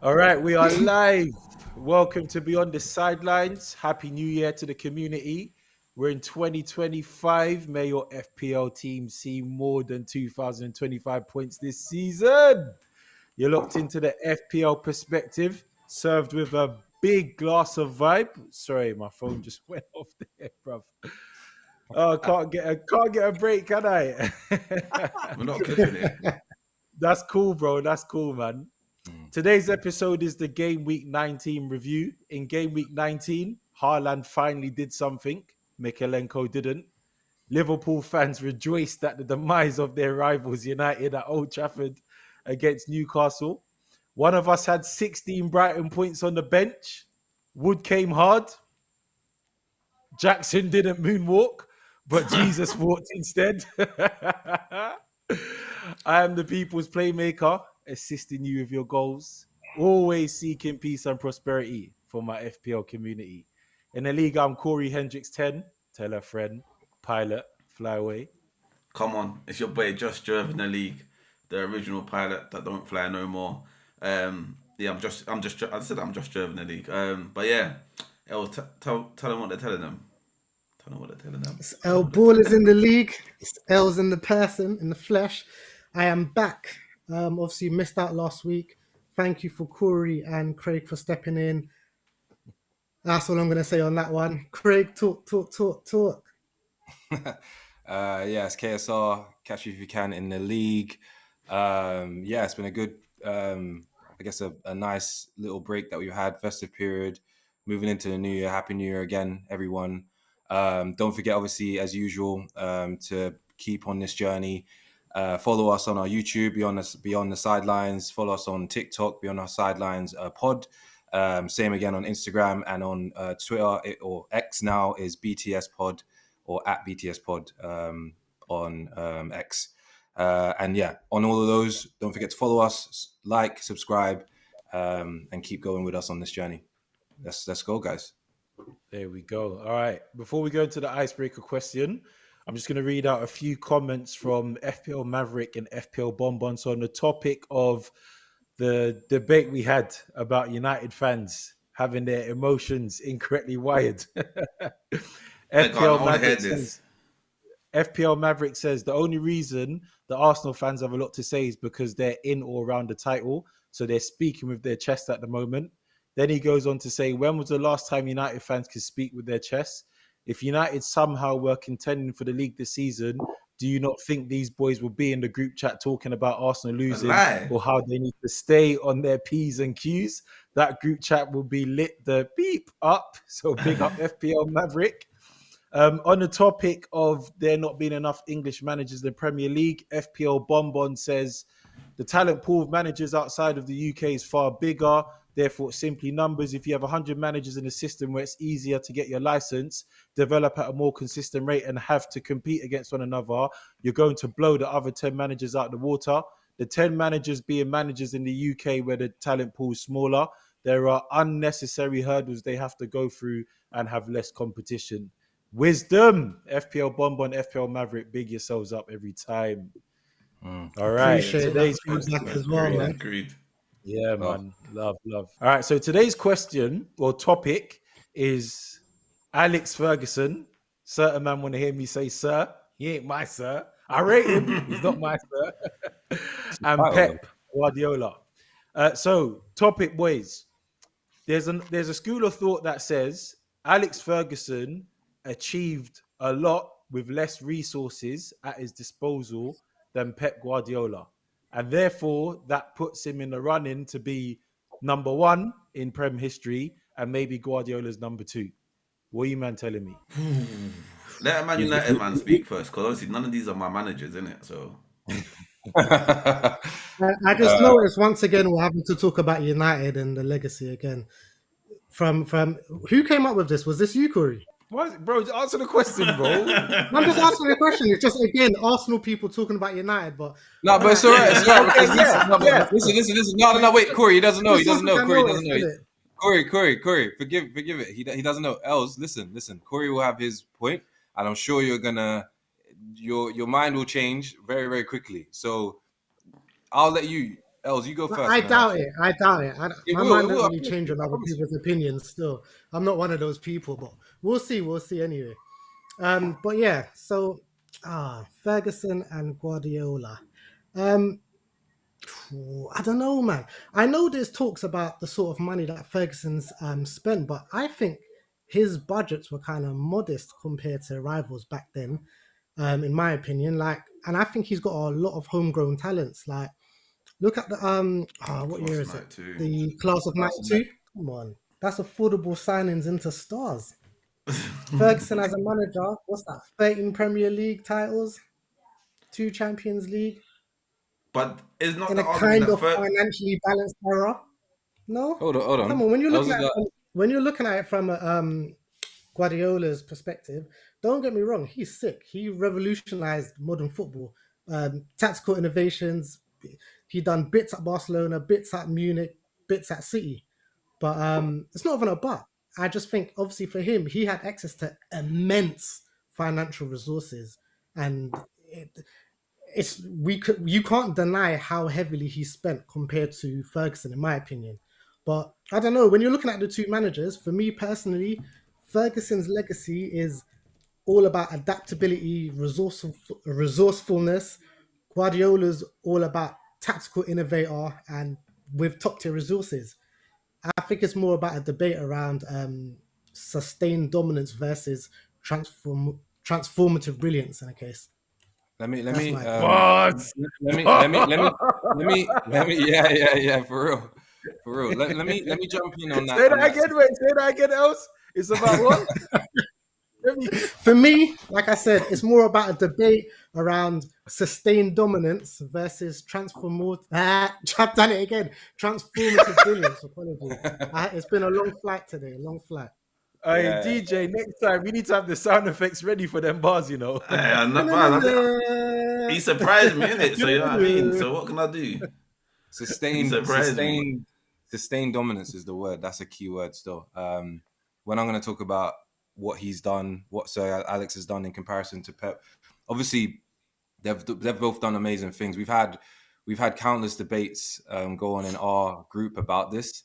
All right, we are live. Welcome to Beyond The Sidlines. Happy New Year to the community. We're in 2025. May your FPL team see more than 2,025 points this season. You're locked into the FPL perspective, served with a big glass of vibe. Sorry, my phone just went off there, bruv. Oh, can't get a break, can I? We're not clipping it. That's cool, bro. That's cool, man. Today's episode is the Game Week 19 review. In Game Week 19, Haaland finally did something. Mikalenko didn't. Liverpool fans rejoiced at the demise of their rivals United at Old Trafford against Newcastle. One of us had 16 Brighton points on the bench. Wood came hard. Jackson didn't moonwalk, but Jesus walked instead. I am the people's playmaker, assisting you with your goals, always seeking peace and prosperity for my FPL community. In the league, I'm Corey Hendricks 10. Tell a friend, pilot, fly away. Come on, it's your boy Josh Jerv in the league, the original pilot that don't fly no more. Yeah, I said I'm Josh Jerv in the league. But yeah, tell them what they're telling them. Tell them what they're telling them. It's L Ball is in the league. It's L's in the person, in the flesh. I am back. Obviously missed out last week. Thank you for Corey and Craig for stepping in. That's all I'm going to say on that one. Craig, talk. Yeah, it's KSR. Catch you if you can in the league. Yeah, it's been a good, I guess, a nice little break that we've had, festive period. Moving into the new year. Happy New Year again, everyone. Don't forget, obviously, as usual, to keep on this journey. Follow us on our YouTube, Beyond the Sidlines. Follow us on TikTok, Beyond Our Sidelines pod. Same again on Instagram and on Twitter or X now is BTS Pod or at BTS Pod on X. And yeah, on all of those, don't forget to follow us, like, subscribe, and keep going with us on this journey. Let's go, guys. There we go. All right. Before we go into the icebreaker question, I'm just going to read out a few comments from FPL Maverick and FPL Bonbons on the topic of the debate we had about United fans having their emotions incorrectly wired. FPL Maverick says the only reason the Arsenal fans have a lot to say is because they're in or around the title. So they're speaking with their chest at the moment. Then he goes on to say, when was the last time United fans could speak with their chests? If United somehow were contending for the league this season, do you not think these boys will be in the group chat talking about Arsenal losing or how they need to stay on their P's and Q's? That group chat will be lit the beep up. So big up FPL Maverick. On the topic of there not being enough English managers in the Premier League, FPL Bonbon says the talent pool of managers outside of the UK is far bigger. Therefore, simply numbers. If you have 100 managers in a system where it's easier to get your license, develop at a more consistent rate and have to compete against one another, you're going to blow the other 10 managers out of the water. The 10 managers being managers in the UK where the talent pool is smaller, there are unnecessary hurdles they have to go through and have less competition. Wisdom. FPL Bonbon, FPL Maverick, big yourselves up every time. All right. Appreciate today's feedback as well, man. Agreed. Yeah, man. Love. All right. So today's question or topic is Alex Ferguson. Certain man want to hear me say, sir. He ain't my sir. I rate him. He's not my sir. And Pep Guardiola. So topic, boys. There's a school of thought that says Alex Ferguson achieved a lot with less resources at his disposal than Pep Guardiola. And therefore, that puts him in the running to be number one in Prem history and maybe Guardiola's number two. What are you, man, telling me? Let a Man United man speak first, because obviously none of these are my managers, innit? So I just noticed once again we're having to talk about United and the legacy again. From who came up with this? Was this you, Corey? What, bro? Answer the question, bro. I'm just asking the question. It's just again Arsenal people talking about United, but no, but it's all right. It's all right. Listen. No, wait, Corey. He doesn't know. Corey. Forgive it. He doesn't know. Els, listen. Corey will have his point, and I'm sure you're gonna your mind will change very, very quickly. So I'll let you, Els, you go But first, I and then I'll. doubt it. I doubt it. It My will. It mind will. don't I really promise change you. on I other promise you. people's opinions. Still, I'm not one of those people. But we'll see. We'll see anyway. But yeah. So, Ferguson and Guardiola. Um, I don't know, man. I know there's talks about the sort of money that Ferguson's spent, but I think his budgets were kind of modest compared to rivals back then, in my opinion. Like, and I think he's got a lot of homegrown talents. Like, look at the what year Class is it? night too. The class of '92. Come on, that's affordable signings into stars. Ferguson as a manager, what's that? 13 Premier League titles, 2 Champions League But it's not in the a argument kind that of financially balanced era. No, Hold come on. on. Els is that. When you're looking at it from Guardiola's perspective, don't get me wrong. He's sick. He revolutionized modern football. Tactical innovations. He done bits at Barcelona, bits at Munich, bits at City. But it's not even a but. I just think, obviously, for him, he had access to immense financial resources, and you can't deny how heavily he spent compared to Ferguson, in my opinion. But I don't know. When you're looking at the two managers, for me personally, Ferguson's legacy is all about adaptability, resourcefulness. Guardiola's all about tactical innovator and with top tier resources. I think it's more about a debate around sustained dominance versus transformative brilliance in a case. Let me. That's my opinion. What? Yeah, for real, for real. Let me jump in on that. Say On that that. again, wait, say that again, else. It's about what? Let me- For me, like I said, it's more about a debate around sustained dominance versus transformative. I've done it again. Transformative brilliance. Apologies. It's been a long flight today. Long flight. Hey, Yeah. DJ, next time we need to have the sound effects ready for them bars, you know. I'm not bad. He surprised me, innit? So you know what I mean? So what can I do? He surprised me. Sustained dominance is the word. That's a key word still. When I'm going to talk about what he's done, what Sir Alex has done in comparison to Pep, obviously they've both done amazing things. We've had countless debates go on in our group about this.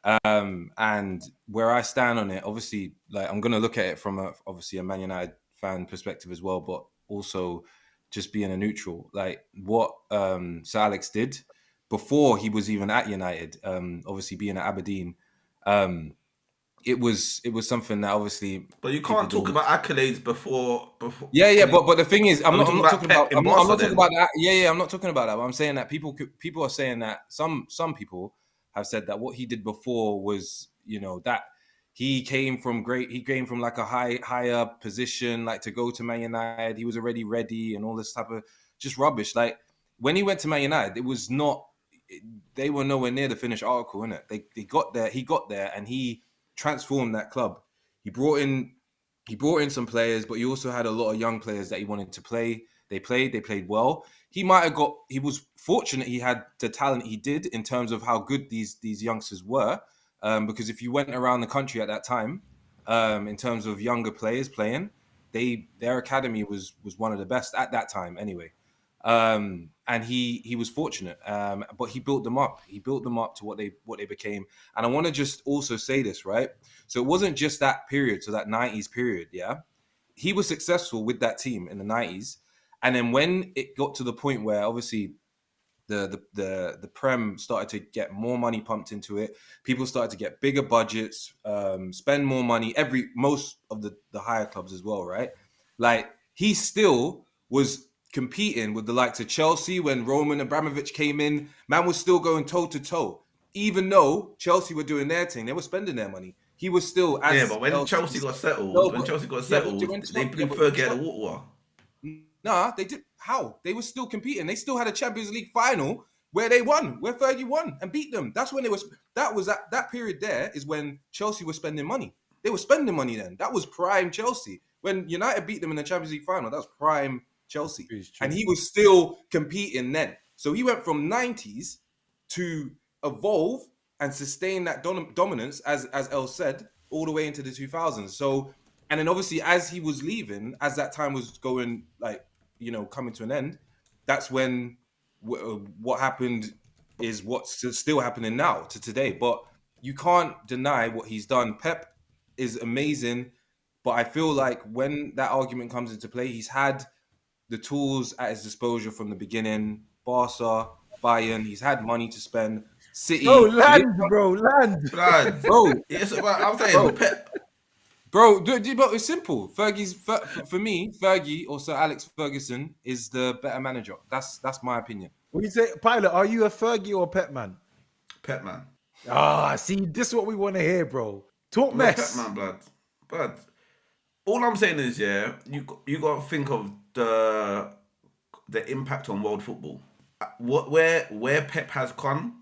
And where I stand on it, obviously, like I'm going to look at it from obviously a Man United fan perspective as well, but also just being a neutral. Like what Sir Alex did before he was even at United, obviously being at Aberdeen, it was something that obviously. But you can't talk about accolades before. Yeah, but the thing is, I'm Are we not talking talking about about. Pep in I'm Barca not talking then? about that. Yeah, I'm not talking about that. But I'm saying that people are saying that some people have said that what he did before was, that he came from like a higher position, like to go to Man United, he was already ready and all this type of just rubbish. Like when he went to Man United, it was not. They were nowhere near the finished article, innit? They got there. He got there, and he transformed that club. He brought in some players, but he also had a lot of young players that he wanted to play. They played well. He was fortunate he had the talent he did in terms of how good these youngsters were. Because if you went around the country at that time, in terms of younger players playing, their academy was one of the best at that time anyway. And he was fortunate, but he built them up. He built them up to what they became. And I want to just also say this, right? So it wasn't just that period, so that 90s period, yeah. He was successful with that team in the 90s, and then when it got to the point where obviously the Prem started to get more money pumped into it, people started to get bigger budgets, spend more money. Most of the higher clubs as well, right? Like he still was competing with the likes of Chelsea when Roman Abramovich came in. Man was still going toe to toe, even though Chelsea were doing their thing. They were spending their money. He was still Yeah, as but when Chelsea Chelsea's. got settled, No, when but Chelsea got yeah, but settled, when they yeah, blew but Fergie out of the water. Nah, they did. How? They were still competing. They still had a Champions League final where they won, where Fergie won and beat them. That's when they was. That was that period. There is when Chelsea was spending money. They were spending money then. That was prime Chelsea. When United beat them in the Champions League final, that was prime Chelsea, It's true. and he was still competing then. So he went from 90s to evolve and sustain that dominance, as El said, all the way into the 2000s. So, and then obviously as he was leaving, as that time was going like coming to an end, that's when what happened is what's still happening now to today. But you can't deny what he's done. Pep is amazing, but I feel like when that argument comes into play, he's had the tools at his disposal from the beginning. Barca, Bayern, he's had money to spend. Bro, City, land. Blood. bro, Yes, but I'm saying bro. Pep. Bro, but it's simple. For me, Fergie or Sir Alex Ferguson is the better manager. That's my opinion. What you say, Pilot? Are you a Fergie or a Pep man? Pep man. See, this is what we want to hear, bro. Talk I'm a Pep mess. man, blood. But all I'm saying is, yeah, you got to think of the impact on world football. Where Pep has gone,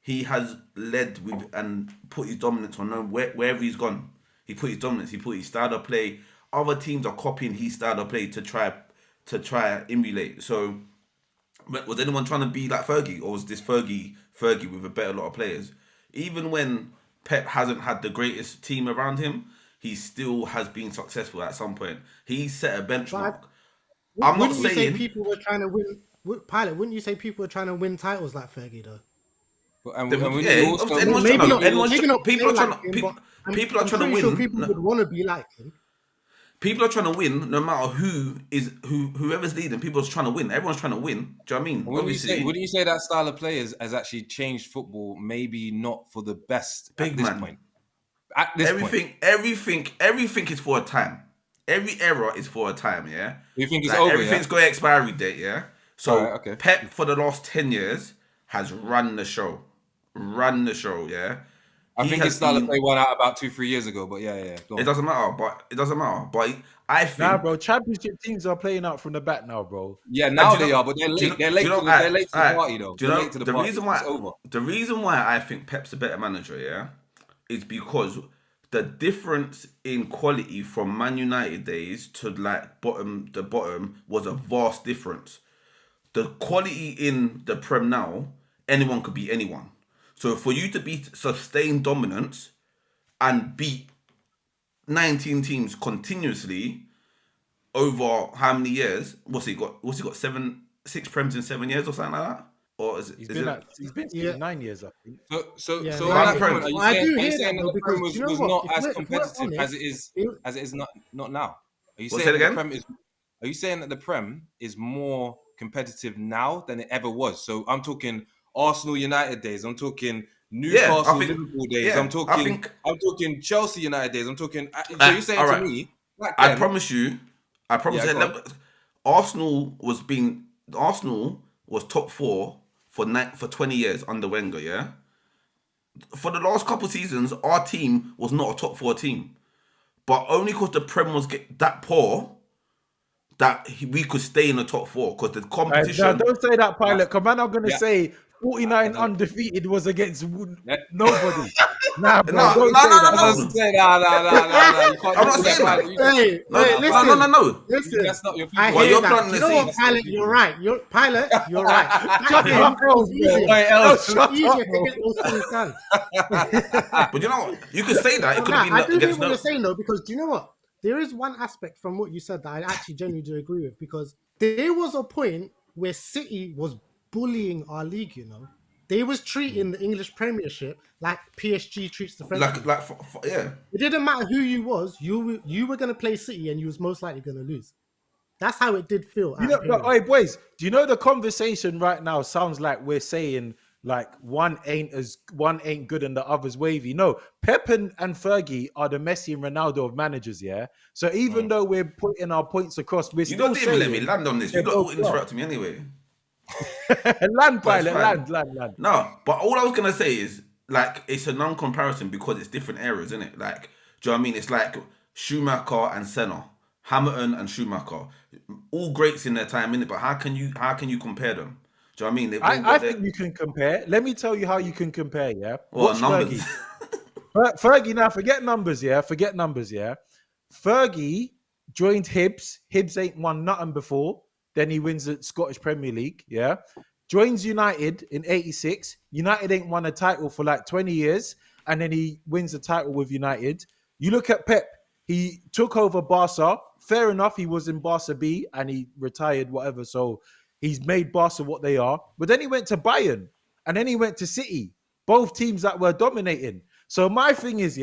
he has led with and put his dominance on wherever he's gone. He put his dominance. He put his style of play. Other teams are copying his style of play to try emulate. So, was anyone trying to be like Fergie, or was this Fergie with a better lot of players? Even when Pep hasn't had the greatest team around him, he still has been successful at some point. He set a benchmark. I'm not Wouldn't you say saying people were trying to win? Pilot, wouldn't you say people were trying to win titles like Fergie though? And yeah, you also, anyone's Maybe trying not. to, anyone's Maybe tr- not people are play trying like to him, people, but people are I'm trying to pretty win. sure people would want to be like him. People are trying to win no matter whoever's leading. People are trying to win. Everyone's trying to win. Do you know what I mean? wouldn't you say that style of play has actually changed football? Maybe not for the best Big at this man. point. At this point, everything is for a time. Every era is for a time. Yeah. you think it's Like over? everything's got an expiry date. Yeah. So Alright, okay. Pep for the last 10 years has run the show. Yeah. I He think has his style of been- play won out about 2-3 years ago. But yeah. Go on. It doesn't matter. But I think. Nah, bro. Championship teams are playing out from the back now, bro. Yeah, now do you they know- are, but they're do late. you know- They're do late you know- to they're late to the alright, party, though. do you They're know late to the the party. reason why? It's over. The reason why I think Pep's a better manager, yeah, is because the difference in quality from Man United days to like the bottom was a vast difference. The quality in the Prem now, anyone could beat anyone. So for you to be sustained dominance and beat 19 teams continuously over how many years? What's he got? 6 Prems in 7 years or something like that? Or is He's it? been Yeah. 9 years, I think. So Yeah, on right. that Prem. point, are you I saying, do are you hear saying that, that though, the Prem because you know was what? not If as we're competitive honest, as it is not now? Are you What's saying that that again? the Prem is? Are you saying that the Prem is more competitive now than it ever was? So I'm talking Arsenal United days. I'm talking Newcastle Liverpool days. yeah, I'm talking Chelsea United days. I'm talking. So you're saying all to right. me, back I then, promise you, Yeah, go on. Arsenal was top 4 for 20 years under Wenger, yeah? For the last couple seasons, our team was not a top 4 team. But only because the Prem was that poor that we could stay in the top 4 because the Now, competition. don't say that, Pilot. Come on, I'm going to Yeah. say 49 undefeated was against Yeah. nobody. Nah, bro, No, don't no, say no, that. no, I was saying, nah. You can't I'm not do saying that. man. Hey, No, hey, listen. no. Listen, That's not your I people. Well, hear you're that. planting You the know what, seeds. Pilot? You're right. Pilot, you're right. Back Shut then, up, it was bro. easier. Wait, It else. Shut was easier up, to bro. get those things done. But you know what? You could say that. It could Nah, have I been do hear against what no. you're saying though, because do you know what? There is one aspect from what you said that I actually genuinely do agree with, because there was a point where City was bullying our league. You know, they was treating the English Premiership like PSG treats the French league. Yeah. It didn't matter who you was, you were going to play City and you was most likely going to lose. That's how it did feel. You know, but hey, boys, do you know the conversation right now sounds like we're saying like one ain't good and the other's wavy. No, Pep and Fergie are the Messi and Ronaldo of managers, yeah. So even though we're putting our points across, we're You still don't even let saying me land on this. You they're don't both interrupt me anyway. land, But it's Pilot, fine. land. No, but all I was gonna say is like it's a non-comparison because it's different eras, isn't it? Like, do you know what I mean? It's like Schumacher and Senna, Hamilton and Schumacher, all greats in their time, innit? But how can you compare them? Do you know what I mean? They've all I got their think you can compare. Let me tell you how you can compare. Yeah, well, watch numbers. Fergie. Fergie, now forget numbers. Yeah, Fergie joined Hibs. Hibs ain't won nothing before. Then he wins the Scottish Premier League. Yeah, joins United in '86. United ain't won a title for like 20 years, and then he wins the title with United. You look at Pep. He took over Barca. Fair enough, he was in Barca B and he retired, whatever. So he's made Barca what they are. But then he went to Bayern and then he went to City, both teams that were dominating. So my thing is,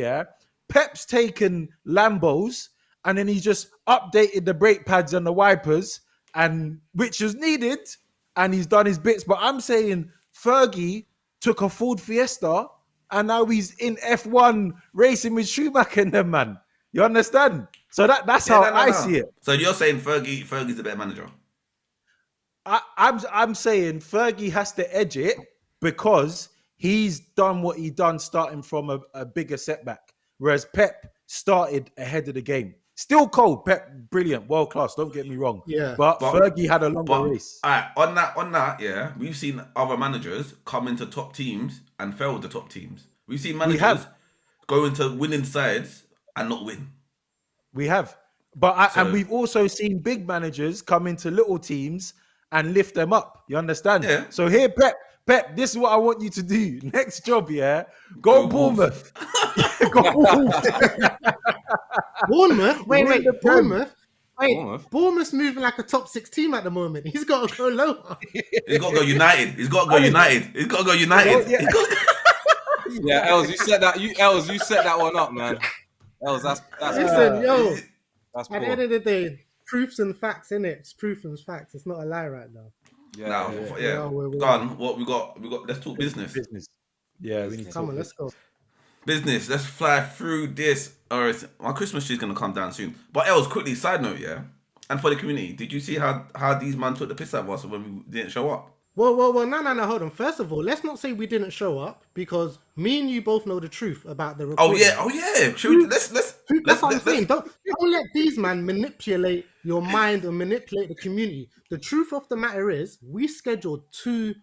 Pep's taken Lambos and then he just updated the brake pads and the wipers, and which was needed, and he's done his bits. But I'm saying Fergie took a Ford Fiesta and now he's in F1 racing with Schumacher and them, man. You understand? So that's how I see it. So you're saying Fergie's a better manager? I'm saying Fergie has to edge it because he's done what he done starting from a bigger setback, whereas Pep started ahead of the game. Still cold, Pep, brilliant, world class. Don't get me wrong. Yeah. But Fergie had a longer race. All right, on that, yeah, we've seen other managers come into top teams and fail the top teams. We've seen managers go into winning sides and not win. We have, and we've also seen big managers come into little teams and lift them up. You understand? Yeah. So here, Pep, this is what I want you to do. Next job, go Bournemouth. Go Bournemouth. Bournemouth? Wait, Bournemouth? Bournemouth? Bournemouth's moving like a top 6 team at the moment. He's got to go lower. He's got to go United. Yeah, Els, you set that one up, man. Els, that's Listen, yo. That's At the end of the day, proofs and facts, innit? It's proof and facts. It's not a lie right now. Go on. What we got? Let's talk business. Yeah, we need to Come on, let's go. Business. Let's fly through this. Or my Christmas tree's gonna come down soon. But else, quickly, side note, and for the community, did you see how these man took the piss out of us when we didn't show up? Well, no, hold on. First of all, let's not say we didn't show up because me and you both know the truth about the recording. Oh yeah. That's what I'm saying. Don't let these man manipulate your mind and manipulate the community. The truth of the matter is, we scheduled 2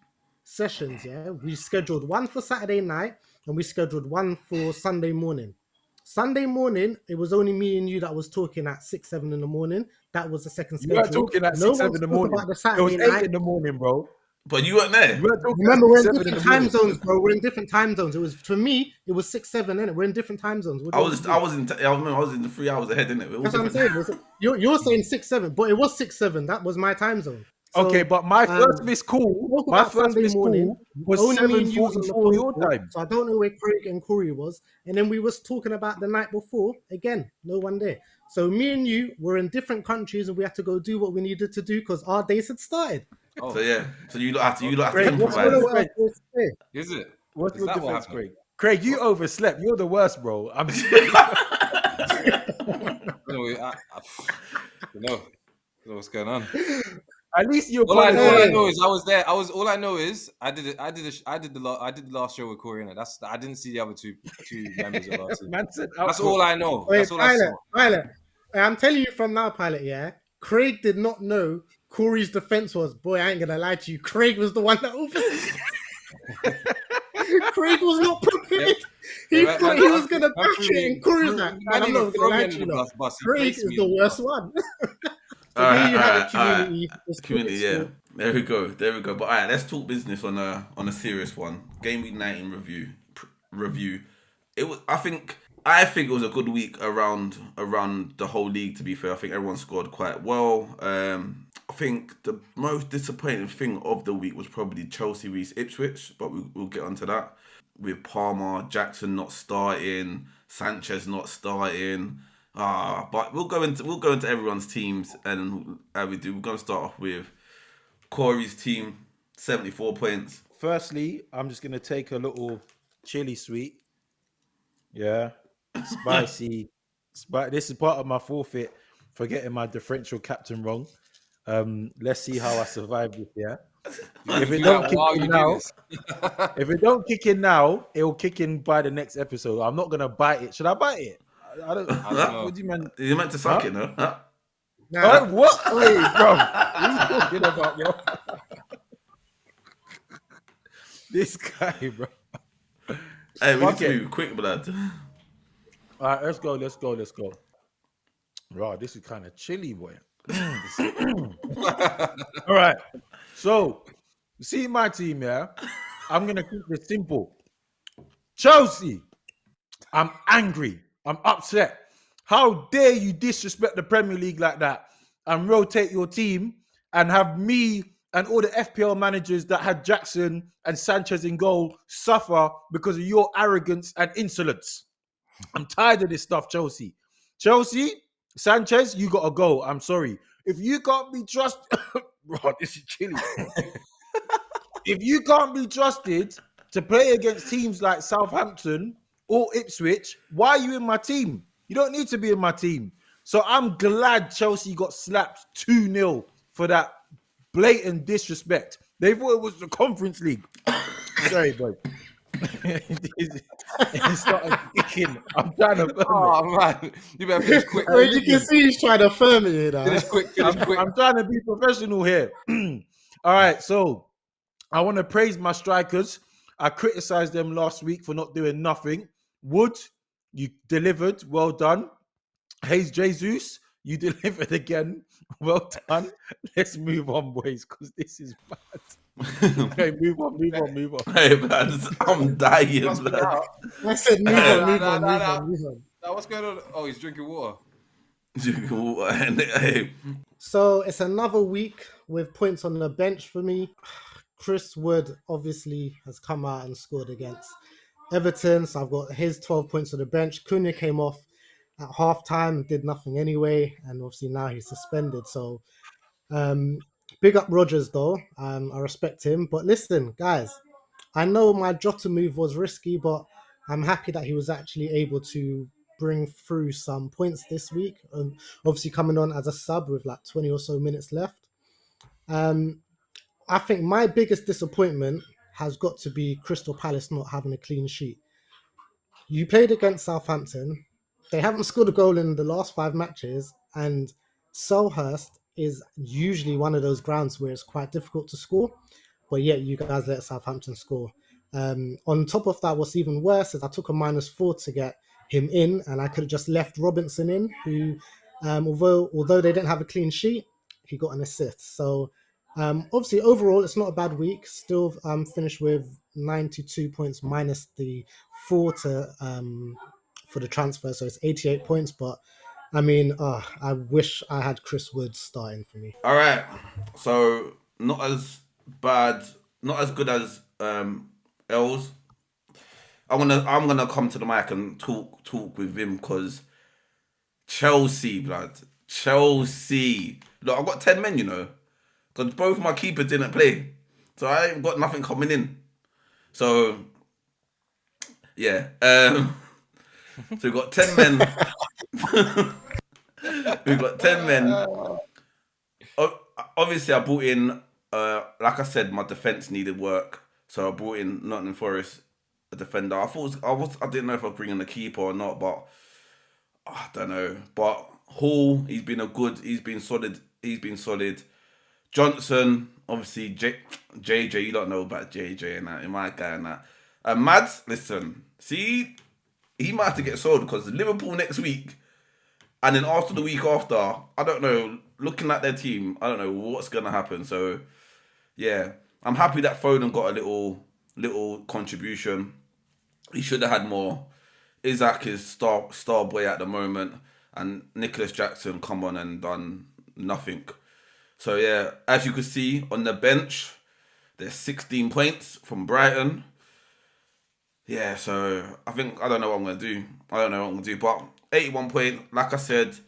sessions. Yeah, we scheduled one for Saturday night and we scheduled one for Sunday morning. Sunday morning, it was only me and you that was talking at 6-7 in the morning. That was the second schedule. You weren't talking at 6-7 in the morning. About the It Saturday was 8 night. in the morning, bro. But you weren't there. Remember, we're in different time zones, bro. We're in different time zones. It was, for me, it was 6-7, innit? We're in different time zones. I was in the 3 hours ahead, innit? That's what I'm saying. You're saying 6-7, but it was 6-7. That was my time zone. So, okay, but my first missed call, was only me and you 7:44 your time. So I don't know where Craig and Corey was. And then we was talking about the night before. Again, no one there. So me and you were in different countries and we had to go do what we needed to do because our days had started. Oh. So you lot have to Craig, improvise. Is it? What's Is your that what defense, happened? Craig? Craig, you overslept. You're the worst, bro. I'm Anyway, I don't know what's going on. At least you're. All I know is I was there. All I know is I did the last show with Corey. I didn't see the other two members of our team. That's all I know. Wait, That's all I saw. Pilot. I'm telling you from now, Pilot, yeah? Craig did not know Corey's defense was, boy, I ain't going to lie to you. Craig was the one that overseas. Craig was not prepared. He thought he was going to bash it, and Corey was like, I'm not going to lie to you. No. Craig is the worst one. So there you have it, community. Yeah. There we go. But all right, let's talk business on a serious one. Game week 19 review. It was. I think it was a good week around the whole league. To be fair, I think everyone scored quite well. I think the most disappointing thing of the week was probably Chelsea vs Ipswich, but we'll get onto that. With Palmer, Jackson not starting, Sanchez not starting. But we'll go into everyone's teams, and how we do. We're going to start off with Corey's team, 74 points. Firstly, I'm just going to take a little chili sweet. Yeah. Spicy. This is part of my forfeit for getting my differential captain wrong. Let's see how I survive this, yeah? If it don't kick in now, it will kick in by the next episode. I'm not going to bite it. Should I bite it? I don't know. What do you mean? You meant to suck it, no? Huh? Nah. What? Wait, bro. What are you talking about, yo? This guy, bro. Hey, we need to move quick, blood. All right, let's go. Right, this is kind of chilly, boy. All right. So, you see my team, yeah? I'm going to keep this simple. Chelsea, I'm angry. I'm upset. How dare you disrespect the Premier League like that and rotate your team and have me and all the FPL managers that had Jackson and Sanchez in goal suffer because of your arrogance and insolence. I'm tired of this stuff, Chelsea. Chelsea, Sanchez, you got to go. I'm sorry. If you can't be trusted, bro, this is chilly. If you can't be trusted to play against teams like Southampton or Ipswich, why are you in my team? You don't need to be in my team. So I'm glad Chelsea got slapped 2-0 for that blatant disrespect. They thought it was the Conference League. Sorry, boy. It started kicking. I'm trying to firm Oh man, you better finish quick. Well, you can see he's trying to firm it, you know. Finish quick. I'm trying to be professional here. All right, so I want to praise my strikers. I criticized them last week for not doing nothing. Wood, you delivered. Well done. Hayes Jesus, you delivered again. Well done. Let's move on, boys, because this is bad. Okay, move on. Hey, man, I'm dying, Must be man. out. I said, move on. Now, what's going on? Oh, he's drinking water. Hey, So it's another week with points on the bench for me. Chris Wood obviously has come out and scored against Everton. So I've got his 12 points on the bench. Cunha came off at halftime, did nothing anyway. And obviously now he's suspended. So big up Rodgers though. I respect him. But listen, guys, I know my Jota move was risky, but I'm happy that he was actually able to bring through some points this week. Obviously coming on as a sub with like 20 or so minutes left. I think my biggest disappointment has got to be Crystal Palace not having a clean sheet. You played against Southampton. They haven't scored a goal in the last 5 matches, and Selhurst is usually one of those grounds where it's quite difficult to score, but yet you guys let Southampton score. On top of that, what's even worse is I took a -4 to get him in, and I could have just left Robinson in, who, although they didn't have a clean sheet, he got an assist. So obviously, overall, it's not a bad week. Still finished with 92 points minus the 4 for the transfer, so it's 88 points. But I mean, I wish I had Chris Wood starting for me. all right. So not as bad, not as good as Els. I'm gonna come to the mic and talk with him because Chelsea, blood, Chelsea. Look, I've got 10 men, you know, because both my keepers didn't play, so I ain't got nothing coming in. So yeah, so we've got 10 men. We've got 10 men. Obviously, I brought in, like I said, my defense needed work, so I brought in Nottingham Forest, a defender. I didn't know if I was bringing a keeper or not, but I don't know. But Hall, he's been solid. Johnson, obviously, JJ, you don't know about JJ and that, my guy and that. And Mads, listen, see, he might have to get sold because Liverpool next week, and then after the week after, I don't know, looking at their team, I don't know what's going to happen. So, yeah, I'm happy that Foden got a little contribution. He should have had more. Isaac is star boy at the moment, and Nicholas Jackson come on and done nothing. So yeah, as you can see on the bench, there's 16 points from Brighton. Yeah, so I don't know what I'm gonna do. But 81 point, like I said,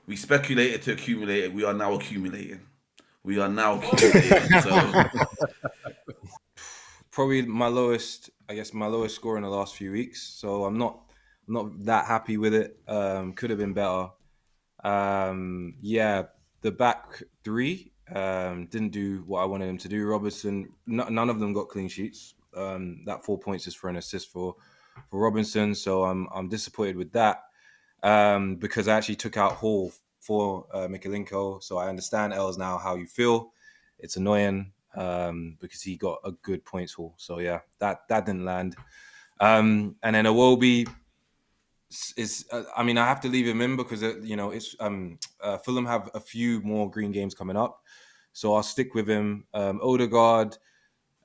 we speculated to accumulate it. We are now accumulating. So Probably my lowest score in the last few weeks. So I'm not that happy with it. Could have been better. Yeah, the back three didn't do what I wanted them to do. Robinson, none of them got clean sheets. That 4 points is for an assist for Robinson. So I'm disappointed with that because I actually took out Hall for Mikalenko. So I understand Els now how you feel. It's annoying because he got a good points haul. So yeah, that didn't land. And then Iwobi is. I mean, I have to leave him in because it's Fulham have a few more green games coming up, so I'll stick with him. Odegaard.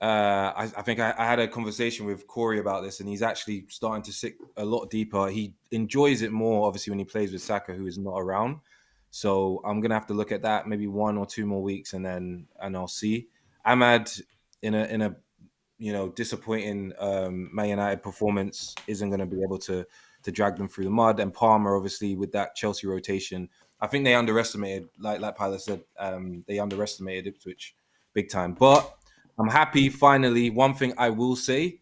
I think I had a conversation with Corey about this, and he's actually starting to sit a lot deeper. He enjoys it more, obviously, when he plays with Saka, who is not around. So I'm gonna have to look at that maybe 1 or 2 more weeks, and I'll see. Ahmad in a disappointing Man United performance isn't going to be able to drag them through the mud. And Palmer, obviously, with that Chelsea rotation, I think they underestimated, like Pilot said, they underestimated Ipswich big time. But I'm happy. Finally, one thing I will say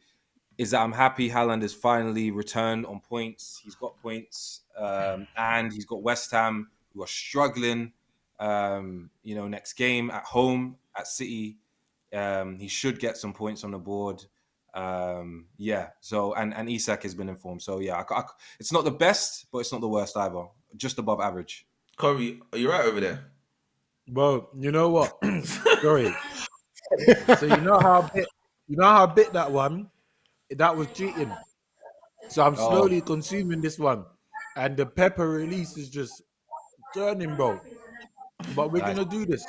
is that I'm happy Haaland has finally returned on points. He's got points, and he's got West Ham, who are struggling. Next game at home at City. He should get some points on the board. So and Isak has been informed. So yeah, it's not the best, but it's not the worst either. Just above average. Corey, are you right over there? Bro, you know what? Sorry. So you know how I bit that one? That was cheating. So I'm slowly consuming this one. And the pepper release is just turning, bro. But we're gonna do this.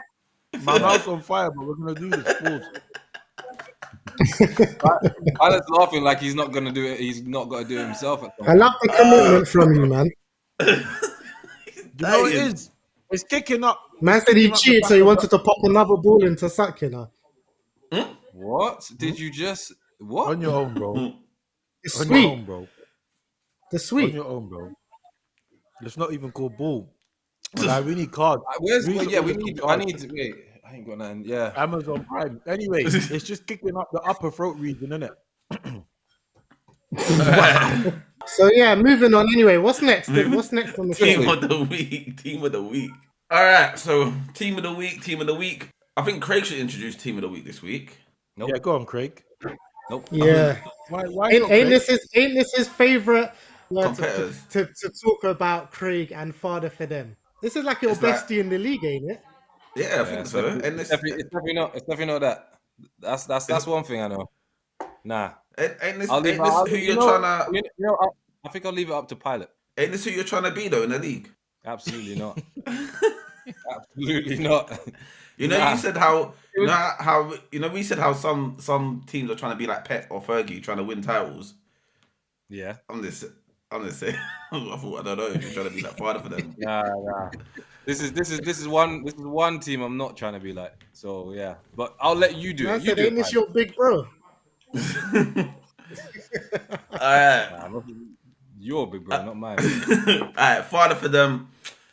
My mouth's on fire, but we're gonna do this. Pause. Pilot's laughing like he's not gonna do it. He's not got to do it himself. I love the commitment from you, man. You know what it is? It's kicking up. Man said he cheated, so he wanted to pop another ball into Saka now. What did you just? What? On your own, bro. It's On sweet. your own, bro. The On sweet. your own, bro. It's not even called ball. Like, we need cards. We need. I need. Wait, I ain't got nothing. Yeah. Amazon Prime. Anyway, it's just kicking up the upper throat region, isn't it? So yeah, moving on. Anyway, what's next? What's next on the Team show? of the week. Team of the week. All right. So team of the week. Team of the week. I think Craig should introduce team of the week this week. Nope. Yeah, go on, Craig. Nope. Yeah. Why Ain't, not, ain't Craig? this his favorite Competitors. to talk about Craig and Father for them? This is like your It's like- bestie in the league, ain't it? Yeah, I think so. And It's definitely not. It's definitely not that. That's one thing I know. Nah. ain't this I'll leave. who you're trying to? I think I'll leave it up to Pilot. Ain't this who you're trying to be though in the league? Absolutely not. Absolutely not. You know, Nah. you said how we said how some teams are trying to be like Pep or Fergie, trying to win titles. Yeah. I'm just saying. I thought, I don't know if you're trying to be that father for them. Nah. This is one team I'm not trying to be like. So yeah, but I'll let you do Man it. You said, do ain't it, this Pilot. your big bro? Alright. You're big bro, not mine. Alright, father for them.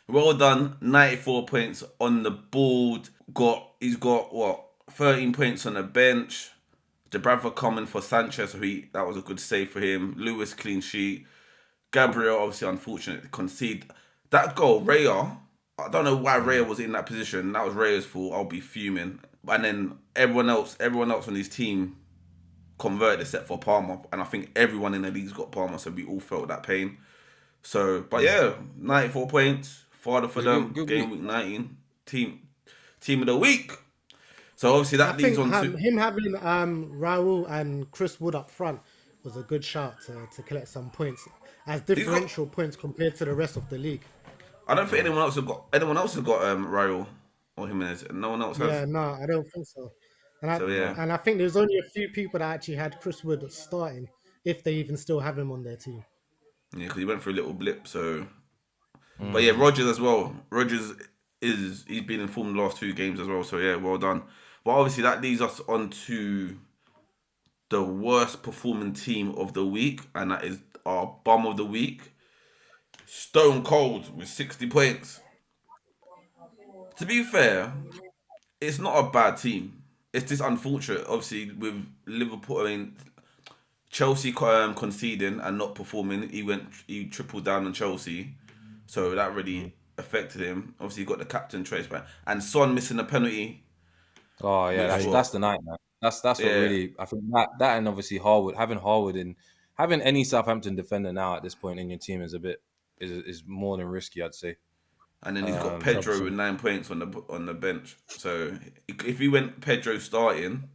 Well done. 94 points on the board. He's got what? 13 points on the bench. Dubravka coming for Sanchez, that was a good save for him. Lewis clean sheet. Gabriel obviously unfortunate to concede that goal. Raya, I don't know why Raya was in that position. That was Raya's fault. I'll be fuming. And then everyone else on his team converted except for Palmer, and I think everyone in the league's got Palmer, so we all felt that pain. So, but yeah, 94 points, father for them. Good Game week. week 19, team of the week. So obviously that I leads think on to him having Raul and Chris Wood up front was a good shout to collect some points as differential points compared to the rest of the league. I don't think anyone else has got Raul or Jimenez. No one else has. Yeah, no, I don't think so. And I think there's only a few people that actually had Chris Wood starting, if they even still have him on their team. Yeah, because he went through a little blip. So, but yeah, Rogers as well. He's been informed the last 2 games as well. So yeah, well done. But obviously that leads us on to the worst performing team of the week, and that is our bum of the week, Stone Cold with 60 points. To be fair, it's not a bad team. It's just unfortunate, obviously, with Liverpool. I mean, Chelsea conceding and not performing. He tripled down on Chelsea, so that really affected him. Obviously, he got the captain trace back, and Son missing a penalty. Oh yeah, that's the nightmare. That's what really. I think that and obviously Harwood, and having any Southampton defender now at this point in your team is more than risky, I'd say. And then he's got Pedro with 9 points on the bench. So if he went Pedro starting,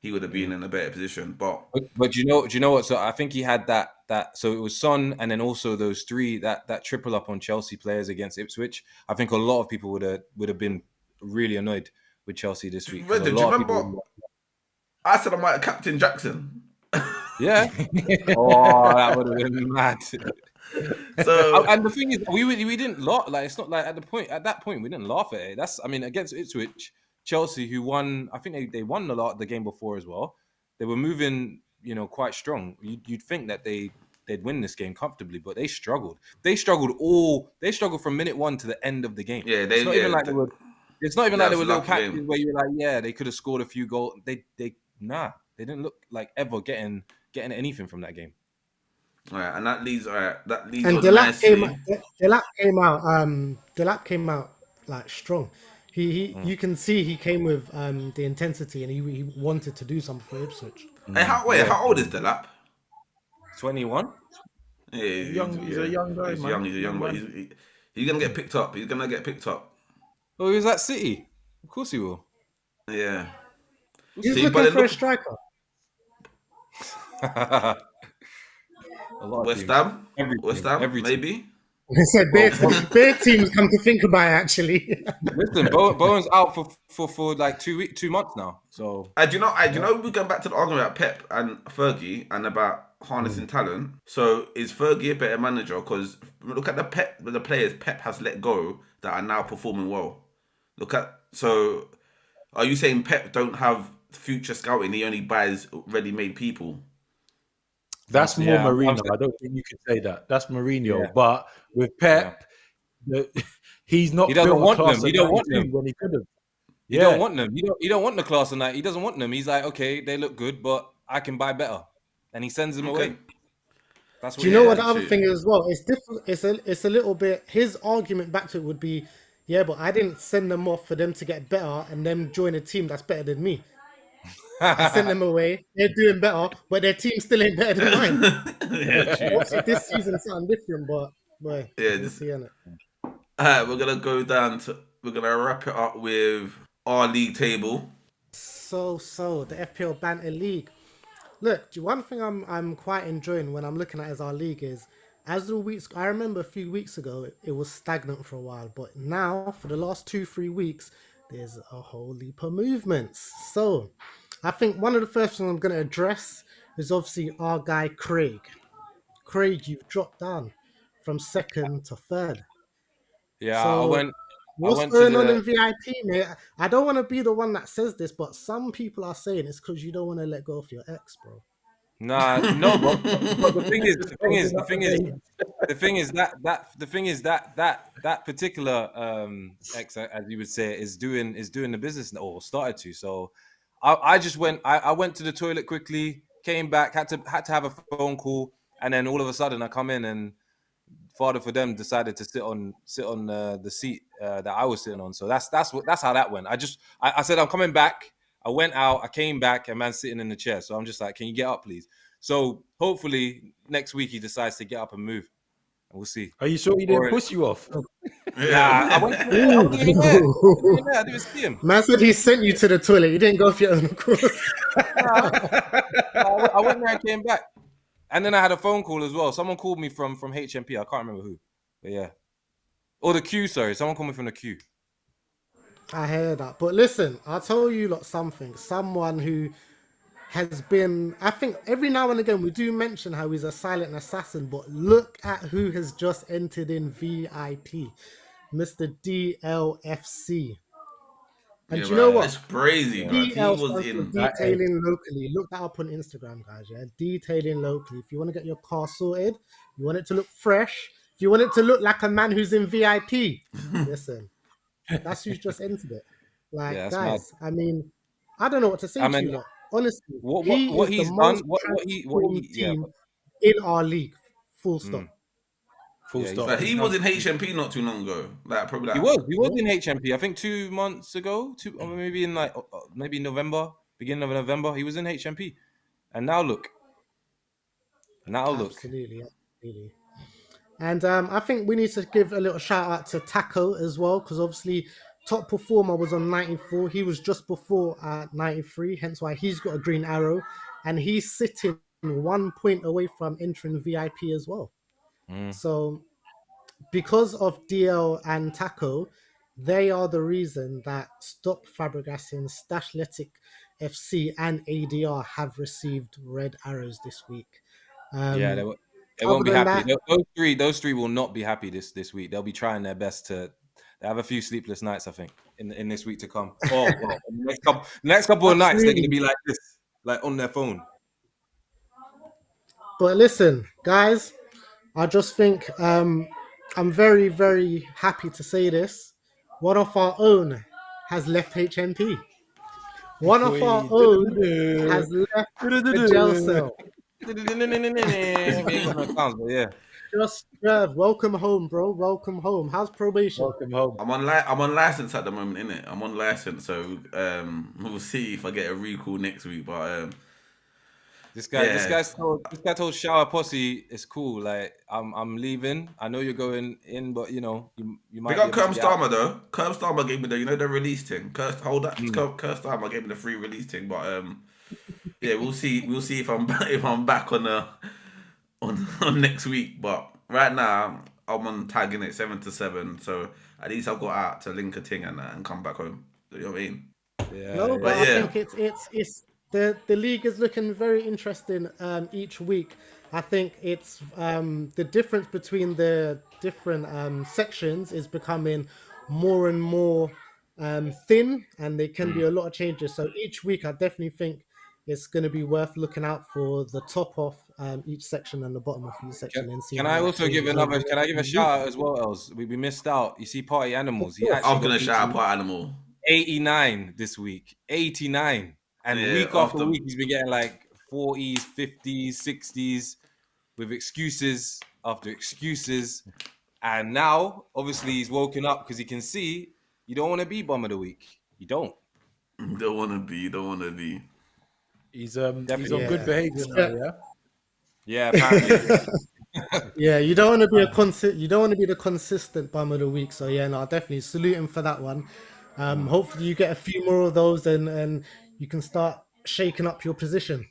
he would have been in a better position. But do you know what? So I think he had that. So it was Son, and then also those 3 that triple up on Chelsea players against Ipswich. I think a lot of people would have been really annoyed with Chelsea this week. do you remember? I said I might have Captain Jackson. Yeah. Oh, that would have been mad. So And the thing is, we didn't laugh. Like, it's not like at that point we didn't laugh at it. I mean, against Ipswich, Chelsea, who won, I think they won the game before as well. They were moving, quite strong. You'd think that they'd win this game comfortably, but they struggled. They struggled from minute one to the end of the game. yeah, It's not even like that it's not even like there was a were little lucky patches game. where you're like, yeah, they could have scored a few goals. Nah, they didn't look like ever getting anything from that game. All right, and that leads And on nicely. Delap came out like strong. You can see he came with the intensity, and he wanted to do something for Ipswich. Hey, how old is Delap? 21. Yeah, He's a young guy, he's man. young. He's a young, but he's gonna get picked up. He's gonna get picked up. Oh, he was at City. Of course he will. Yeah. He's See, but looking then for a look, striker. A lot of West teams. Ham, Every team. maybe. He said bare teams come to think about it, actually. Listen, Bowen's out for like 2 months now. So Do you know we're going back to the argument about Pep and Fergie and about harnessing talent. So is Fergie a better manager? Because look at the players Pep has let go that are now performing well. So are you saying Pep don't have future scouting? He only buys ready-made people. That's more Yeah, Mourinho. I don't think you could say that. That's Mourinho. Yeah. But with Pep, he's not He doesn't built a want class them. He of don't want 92 them. when he could have. You don't want them. You don't want the class on that. He doesn't want them. He's like, okay, they look good, but I can buy better, and he sends them away. That's what. Do you know what the other thing is as well? It's different. It's a little bit. His argument back to it would be, yeah, but I didn't send them off for them to get better and them join a team that's better than me. I sent them away. They're doing better, but their team still ain't better than mine. Obviously, this season's something different, but boy, we'll see, innit? Alright, we're gonna go down to. We're gonna wrap it up with our league table. So the FPL Banter League. Look, one thing I'm quite enjoying when I'm looking at as our league is, as the weeks, I remember a few weeks ago it was stagnant for a while, but now for the last 2-3 weeks there's a whole heap of movements. So I think one of the first things I'm going to address is obviously our guy Craig. Craig, you've dropped down from second to third. Yeah, So what's went going to on the. in VIP, mate? I don't want to be the one that says this, but some people are saying it's because you don't want to let go of your ex, bro. Nah, no, but the thing is that particular ex, as you would say, is doing the business now, or started to. So I just went. I went to the toilet quickly, came back, had to have a phone call, and then all of a sudden I come in and Father for them decided to sit on the seat that I was sitting on. So that's how that went. I said I'm coming back. I went out. I came back, and man's sitting in the chair. So I'm just like, can you get up, please? So hopefully next week he decides to get up and move, and we'll see. Are you sure he didn't push you off? Nah, I went. I wasn't even there. I didn't see him. Man said he sent you to the toilet. You didn't go for your own accord. I went there and came back. And then I had a phone call as well. Someone called me from HMP. I can't remember who. But yeah. Or the Q, sorry. Someone called me from the Q. I heard that. But listen, I'll tell you lot something. Someone who has been, I think every now and again we do mention how he's a silent assassin, but look at who has just entered in VIP. Mr. DLFC. And you know what? It's crazy, bro. He DL was stands for in. detailing locally. Look that up on Instagram, guys. Yeah, detailing locally. If you want to get your car sorted, you want it to look fresh, if you want it to look like a man who's in VIP, listen, that's who's just entered it. Like, Yeah, guys, mad. I mean, I don't know what to say to you, lot. Honestly, what he is he's the most done, what he team in our league. Full stop. Full stop. But he was in HMP not too long ago. Like probably He was in HMP. I think 2 months ago, or maybe in maybe November, beginning of November, he was in HMP, and now look. Absolutely. And I think we need to give a little shout out to Taco as well, because obviously top performer was on 94. He was just before 93, hence why he's got a green arrow, and he's sitting 1 point away from entering VIP as well. So because of DL and Taco, they are the reason that Stop Fabregas and Stashletic FC, and ADR have received red arrows this week. Yeah, they Other won't be than happy. that, Those three will not be happy this week. They'll be trying their best to. They have a few sleepless nights, I think, in this week to come. Oh, well, next couple of nights they're going to absolutely. be like this, like on their phone. But listen, guys, I just think I'm very, very happy to say this. One of our own has left HMP. One of our Wait, own has left the jail cell. We ain't got no accounts, but yeah. Just welcome home, bro. Welcome home. How's probation? Welcome home. I'm on license at the moment, innit? I'm on license, so we'll see if I get a recall next week. But This guy yeah. told Shower Posse it's cool. Like I'm leaving. I know you're going in, but you know you might Big be up able to Kerm get out. Starmer though. Kerm Starmer gave me the release thing. Kerm Starmer gave me the free release thing. But yeah, we'll see if I'm back on on next week. But right now I'm on tagging it 7 to 7. So at least I've got out to link a thing and come back home. You know what I mean? No, Yeah, but But I yeah. think it's the league is looking very interesting each week. I think it's the difference between the different sections is becoming more and more thin, and there can be a lot of changes. So each week, I definitely think it's going to be worth looking out for the top of each section and the bottom of each section and see Can how I that also give changes over another? the Can I give a next few weeks. shout out as well? Els, we missed out. You see, Party Of Animals. He course. I actually was got gonna shout out Part Animal. 89 this week. 89, and Yeah, week after week he's been getting like 40s, 50s, 60s with excuses after excuses. And now, obviously, he's woken up because he can see you don't want to be bum of the week. You don't. You don't wanna be. He's on Definitely. good Yeah. behavior now, yeah. Yeah, apparently. Yeah, you don't want to be you don't want to be the consistent bum of the week. So yeah, no, I'll definitely salute him for that one. Hopefully you get a few more of those and you can start shaking up your position.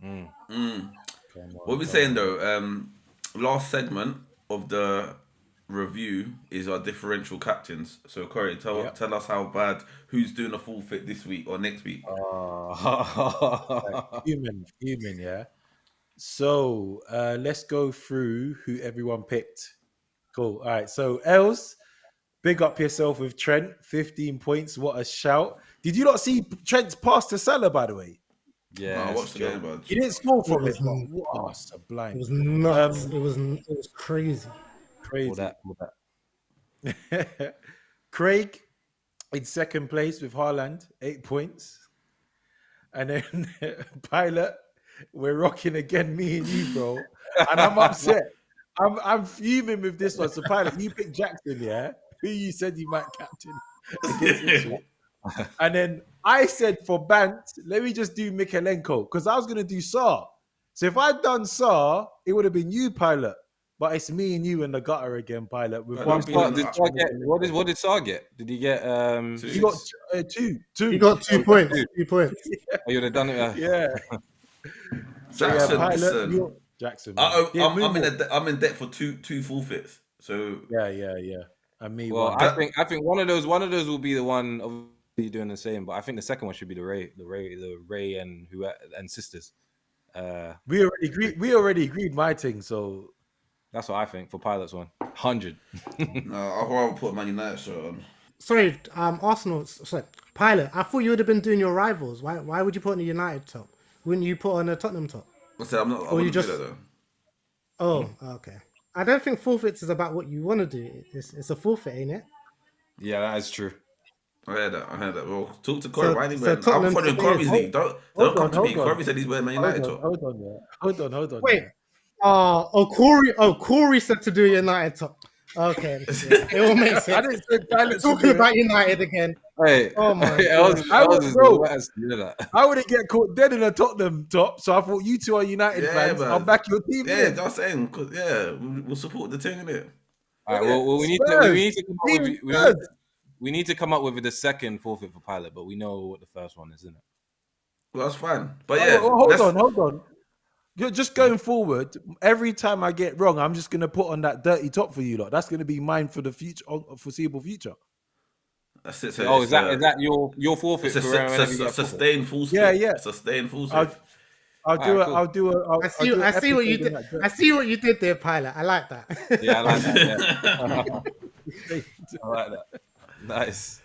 Mm. What we saying though? Last segment of the review is our differential captains. So Corey, Yep. tell us how bad. Who's doing a full fit this week or next week? Human, yeah. So let's go through who everyone picked. Cool. All right. So Els, big up yourself with Trent, 15 points. What a shout. Did you not see Trent's pass to Salah, by the way? No, I Yeah, watched the game, bud. He didn't score It from it, was but it wow, sublime. was nuts. It was crazy. all Crazy. that. Craig in second place with Haaland, 8 points. And then Pilot, we're rocking again, me and you, bro. And I'm upset. I'm fuming with this one. So Pilot, you picked Jackson, yeah? Who you said you might captain against Ipswich. And then I said for Bant, let me just do Mikalenko because I was gonna do Saar. So if I'd done Saar, it would have been you, Pilot. But it's me and you in the gutter again, Pilot. With But one don't be point. the- Did Saar get, what did Saar get? Did he get Two. You got two. He got 2 points. 2 points. Oh, you would have done it. Yeah. So yeah, Jackson, Pilot. listen. Jackson. Man. Yeah, I'm in debt for two forfeits. So yeah. And me Well, one. I think one of those will be the one obviously doing the same, but I think the second one should be the Ray and sisters. We already agreed my thing, so That's what I think for Pilot's one. 100. no, I'll rather put Man United shirt on. Sorry, Arsenal. Sorry, Pilot. I thought you would have been doing your rivals. Why would you put on a United top? Wouldn't you put on a Tottenham top? I said I'm not. I Or you wouldn't just- do that though. Oh, okay. I don't think forfeits is about what you want to do. It's a forfeit, ain't it? Yeah, that is true. I heard that. Well, talk to Corey. So- Why ain't he so wearing? I'm Tottenham following today is- Corey's league. Don't hold come on, to me. hold on. Corey said he's wearing Man United top. Hold on. Wait. Yeah. Corey said to do United top. Okay, yeah, it all makes I sense. didn't say Pilot. Talking about United again. Hey, Oh my I wouldn't get caught dead in a Tottenham top, so I thought you two are United Yeah, fans. man. I'll back your team. Yeah, in. that's saying. Cause we'll support the team in it. All right, well, we need to come up with the second forfeit for Pilot, but we know what the first one is, isn't it? Well, that's fine. But yeah, hold on. You're just going forward. Every time I get wrong, I'm just gonna put on that dirty top for you lot. That's gonna be mine for the future, foreseeable future. That's it. Oh, is that your forfeit it's for whenever you a get a forfeit? sustained full Yeah, switch. yeah. Sustained full I'll, switch. I'll do Alright, it. cool. I'll do an I see what you episode on did. that. I see what you did there, Pilot. I like that. Yeah, I like that. Yeah. I like that. Nice.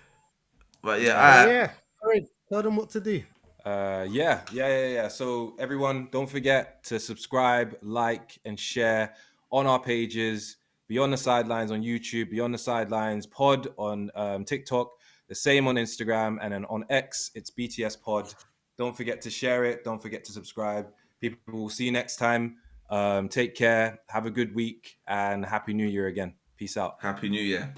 But So yeah, yeah, Craig, tell them what to do. Yeah. So everyone, don't forget to subscribe, like, and share on our pages. Beyond the Sidelines on YouTube, Beyond the Sidelines Pod on TikTok, the same on Instagram, and then on X, it's BTS Pod. Don't forget to share it. Don't forget to subscribe. People, will see you next time. Take care. Have a good week, and Happy New Year again. Peace out. Happy New Year.